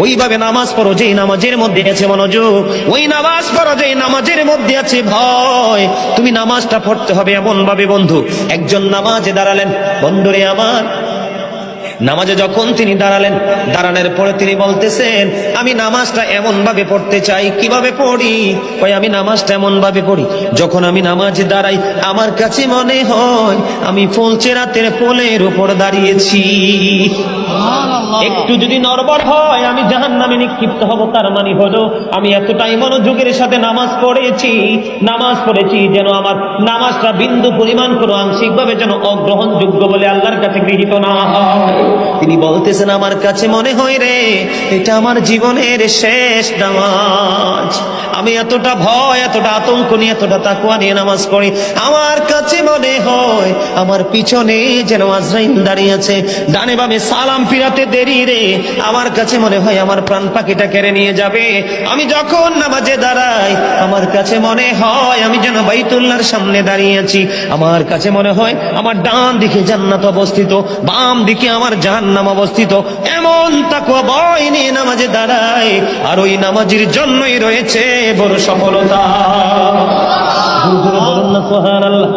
ওইভাবে নামাজ পড়ো যেই নামাজের মধ্যে আছে মনোযোগ, ওই নামাজ পড়ো যেই নামাজের মধ্যে আছে ভয়। তুমি নামাজটা পড়তে হবে এমন ভাবে বন্ধু, একজন নামাজে দাঁড়ালেন, বন্ধুরে আমার, নামাজে যখন তিনি দাঁড়ালেন, দাঁড়ানোর পরে তিনি বলতেছেন আমি নামাজটা এমন ভাবে পড়তে চাই। কিভাবে পড়ি? কই আমি নামাজটা এমন ভাবে পড়ি, যখন আমি নামাজে দাঁড়াই আমার কাছে মনে হয় আমি ফুলচেরাতের পোলের উপর দাঁড়িয়েছি। একটু যদি নড়বড় হয় আমি জাহান্নামে নিক্ষিপ্ত হব। তার মানে হলো আমি এতটাই মনোযোগের সাথে নামাজ পড়েছি যেন আমার নামাজটা বিন্দু পরিমাণ কোনো আংশিকভাবে যেন অগ্রহণযোগ্য বলে আল্লাহর কাছে গৃহীত না হয়। তিনি বলতেছেন আমার কাছে মনে হয় রে এটা আমার জীবনের শেষ নামাজ। আমি এতটা ভয়, এতটা আতঙ্ক নিয়ে, এতটা তাকওয়া নিয়ে নামাজ পড়ি, আমার কাছে মনে হয় আমার পিছনে যেন আজরাইল দাঁড়িয়ে আছে, ডানে বামে সালাম ফিরাতে দেরি রে, আমার কাছে মনে হয় আমার প্রাণ পাখিটা কেড়ে নিয়ে যাবে। আমি যখন নামাজে দাঁড়াই আমার কাছে মনে হয় আমি যেন বাইতুল্লাহর সামনে দাঁড়িয়ে আছি। আমার কাছে মনে হয় আমার ডান দিকে জান্নাত অবস্থিত, বাম দিকে আমার জাহান্নাম অবস্থিত। এমন তাকওয়া ভয় নিয়ে নামাজে দাঁড়াই, আর ওই নামাজের জন্যই রয়েছে বড় সফলতা। বলুন না সুবহানাল্লাহ।